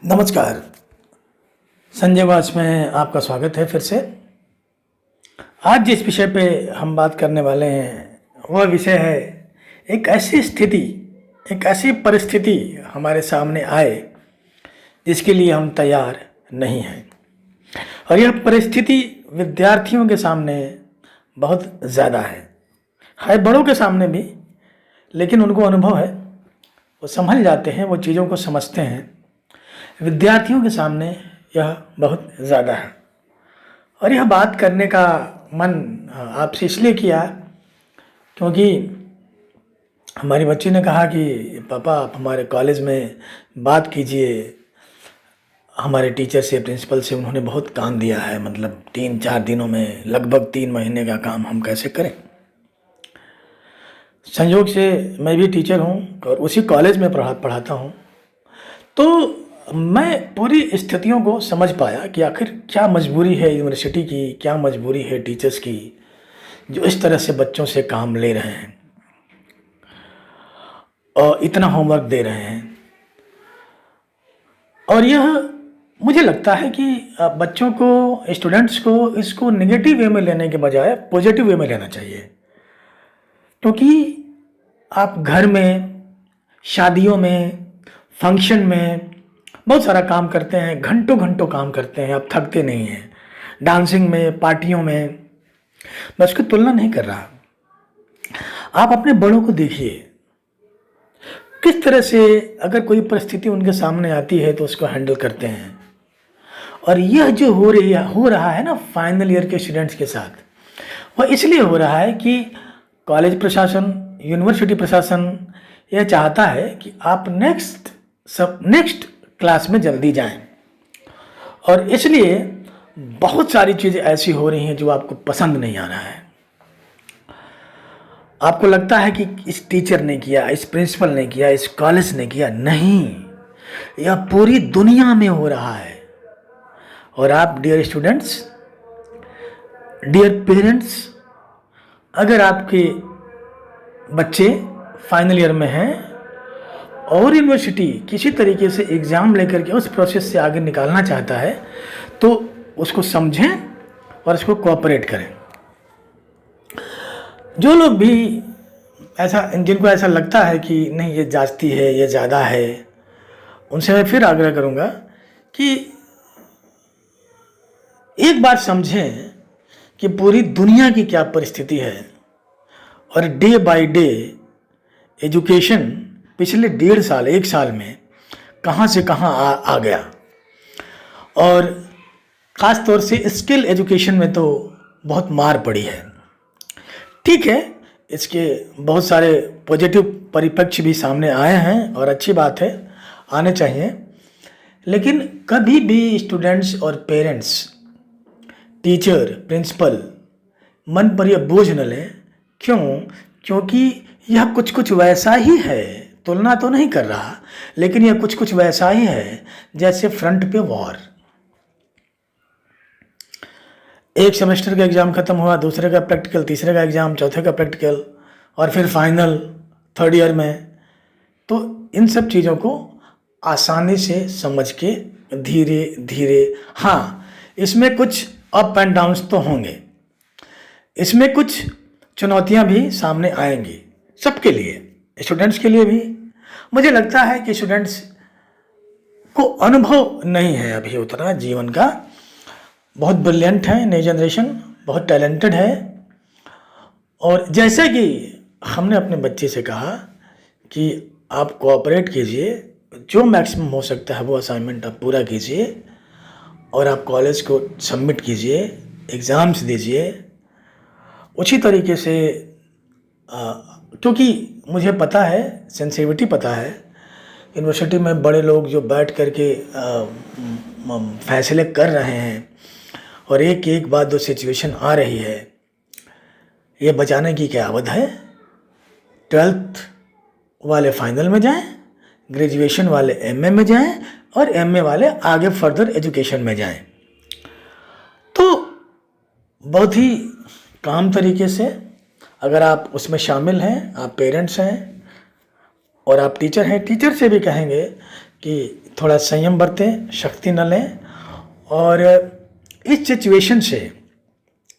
नमस्कार। संजय वाच में आपका स्वागत है फिर से। आज जिस विषय पे हम बात करने वाले हैं वह विषय है एक ऐसी स्थिति, एक ऐसी परिस्थिति हमारे सामने आए जिसके लिए हम तैयार नहीं हैं। और यह परिस्थिति विद्यार्थियों के सामने बहुत ज़्यादा है बड़ों के सामने भी, लेकिन उनको अनुभव है, वो संभल जाते हैं, वो चीज़ों को समझते हैं। विद्यार्थियों के सामने यह बहुत ज़्यादा है और यह बात करने का मन आपसे इसलिए किया क्योंकि हमारी बच्ची ने कहा कि पापा आप हमारे कॉलेज में बात कीजिए, हमारे टीचर से, प्रिंसिपल से उन्होंने बहुत काम दिया है, मतलब 3-4 दिनों में लगभग 3 महीने का काम हम कैसे करें। संयोग से मैं भी टीचर हूँ और उसी कॉलेज में पढ़ाता हूँ, तो मैं पूरी स्थितियों को समझ पाया कि आखिर क्या मजबूरी है यूनिवर्सिटी की, क्या मजबूरी है टीचर्स की, जो इस तरह से बच्चों से काम ले रहे हैं और इतना होमवर्क दे रहे हैं। और यह मुझे लगता है कि बच्चों को, स्टूडेंट्स को इसको नेगेटिव वे में लेने के बजाय पॉजिटिव वे में लेना चाहिए, क्योंकि आप घर में, शादियों में, फंक्शन में बहुत सारा काम करते हैं, घंटों घंटों काम करते हैं, आप थकते नहीं हैं। डांसिंग में, पार्टियों में, मैं उसकी तुलना नहीं कर रहा। आप अपने बड़ों को देखिए किस तरह से अगर कोई परिस्थिति उनके सामने आती है तो उसको हैंडल करते हैं। और यह जो हो रहा है ना फाइनल ईयर के स्टूडेंट्स के साथ, वह इसलिए हो रहा है कि कॉलेज प्रशासन, यूनिवर्सिटी प्रशासन यह चाहता है कि आप नेक्स्ट क्लास में जल्दी जाएं। और इसलिए बहुत सारी चीज़ें ऐसी हो रही हैं जो आपको पसंद नहीं आ रहा है। आपको लगता है कि इस टीचर ने किया, इस प्रिंसिपल ने किया, इस कॉलेज ने किया। नहीं, यह पूरी दुनिया में हो रहा है। और आप डियर स्टूडेंट्स, डियर पेरेंट्स, अगर आपके बच्चे फाइनल ईयर में हैं और यूनिवर्सिटी किसी तरीके से एग्ज़ाम लेकर के उस प्रोसेस से आगे निकालना चाहता है तो उसको समझें और उसको कोऑपरेट करें। जो लोग भी जिनको ऐसा लगता है कि नहीं ये जाती है, ये ज़्यादा है, उनसे मैं फिर आग्रह करूँगा कि एक बार समझें कि पूरी दुनिया की क्या परिस्थिति है और डे बाय डे एजुकेशन पिछले 1.5 साल, 1 साल में कहाँ से कहाँ आ गया। और ख़ास तौर से स्किल एजुकेशन में तो बहुत मार पड़ी है। ठीक है, इसके बहुत सारे पॉजिटिव परिप्रेक्ष्य भी सामने आए हैं और अच्छी बात है, आने चाहिए। लेकिन कभी भी स्टूडेंट्स और पेरेंट्स, टीचर, प्रिंसिपल मन पर यह बोझ न लें। क्यों? क्योंकि यह कुछ वैसा ही है, तुलना तो नहीं कर रहा, लेकिन यह कुछ वैसा ही है जैसे फ्रंट पे वॉर। एक सेमेस्टर का एग्ज़ाम ख़त्म हुआ, दूसरे का प्रैक्टिकल, तीसरे का एग्ज़ाम, चौथे का प्रैक्टिकल और फिर फाइनल 3rd ईयर में। तो इन सब चीज़ों को आसानी से समझ के धीरे धीरे, हाँ इसमें कुछ अप एंड डाउन्स तो होंगे, इसमें कुछ चुनौतियाँ भी सामने आएंगी सबके लिए, स्टूडेंट्स के लिए भी। मुझे लगता है कि स्टूडेंट्स को अनुभव नहीं है अभी उतना जीवन का। बहुत ब्रिलियंट है नई जनरेशन, बहुत टैलेंटेड है। और जैसे कि हमने अपने बच्चे से कहा कि आप कोऑपरेट कीजिए, जो मैक्सिमम हो सकता है वो असाइनमेंट आप पूरा कीजिए और आप कॉलेज को सबमिट कीजिए, एग्ज़ाम्स दीजिए उसी तरीके से। क्योंकि मुझे पता है, सेंसिटिविटी पता है, यूनिवर्सिटी में बड़े लोग जो बैठ करके फैसले कर रहे हैं और एक बाद जो सिचुएशन आ रही है, ये बचाने की क्या आवध है। 12th वाले फाइनल में जाएं, ग्रेजुएशन वाले एमए में जाएं और एमए वाले आगे फर्दर एजुकेशन में जाएं। तो बहुत ही काम तरीके से अगर आप उसमें शामिल हैं, आप पेरेंट्स हैं और आप टीचर हैं, टीचर से भी कहेंगे कि थोड़ा संयम बरतें, शक्ति न लें और इस सिचुएशन से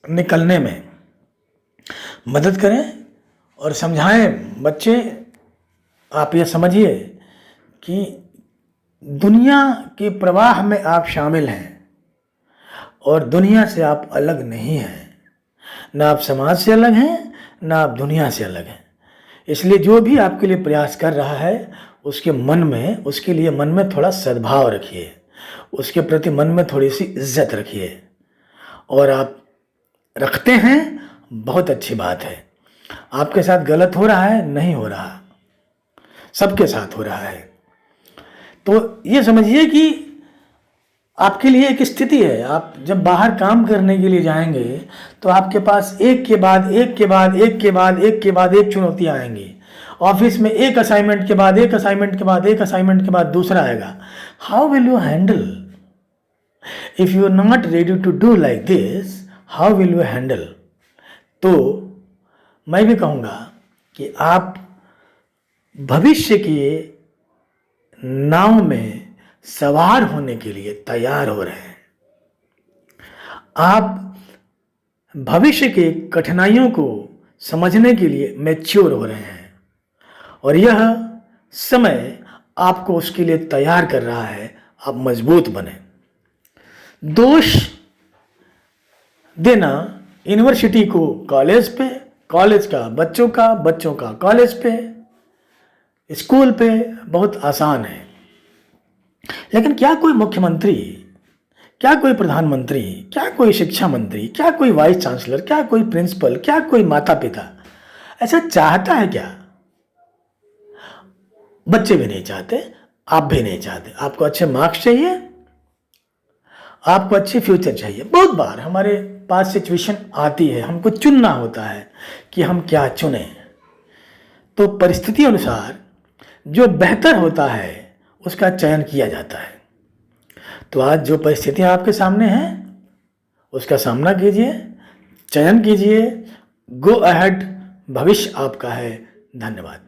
निकलने में मदद करें और समझाएं। बच्चे, आप ये समझिए कि दुनिया के प्रवाह में आप शामिल हैं और दुनिया से आप अलग नहीं हैं। ना आप समाज से अलग हैं, ना आप दुनिया से अलग हैं। इसलिए जो भी आपके लिए प्रयास कर रहा है उसके लिए मन में थोड़ा सद्भाव रखिए, उसके प्रति मन में थोड़ी सी इज्जत रखिए। और आप रखते हैं, बहुत अच्छी बात है। आपके साथ गलत हो रहा है, नहीं हो रहा, सबके साथ हो रहा है। तो ये समझिए कि आपके लिए एक स्थिति है। आप जब बाहर काम करने के लिए जाएंगे तो आपके पास एक के बाद एक के बाद एक के बाद एक के बाद एक चुनौतियां आएंगी। ऑफिस में एक असाइनमेंट के बाद एक असाइनमेंट के बाद एक असाइनमेंट के बाद दूसरा आएगा। How will you handle? If you are not ready to do like this, how will you handle? तो मैं भी कहूँगा कि आप भविष्य की नाव में सवार होने के लिए तैयार हो रहे हैं। आप भविष्य के कठिनाइयों को समझने के लिए मैच्योर हो रहे हैं और यह समय आपको उसके लिए तैयार कर रहा है। आप मजबूत बने। दोष देना यूनिवर्सिटी को कॉलेज पे, कॉलेज का बच्चों का, बच्चों का कॉलेज पे, स्कूल पे बहुत आसान है। लेकिन क्या कोई मुख्यमंत्री, क्या कोई प्रधानमंत्री, क्या कोई शिक्षा मंत्री, क्या कोई वाइस चांसलर, क्या कोई प्रिंसिपल, क्या कोई माता पिता ऐसा चाहता है क्या? बच्चे भी नहीं चाहते, आप भी नहीं चाहते। आपको अच्छे मार्क्स चाहिए, आपको अच्छी फ्यूचर चाहिए। बहुत बार हमारे पास सिचुएशन आती है, हमको चुनना होता है कि हम क्या चुने। तो परिस्थिति अनुसार जो बेहतर होता है उसका चयन किया जाता है। तो आज जो परिस्थितियां आपके सामने हैं उसका सामना कीजिए, चयन कीजिए, गो अहेड, भविष्य आपका है। धन्यवाद।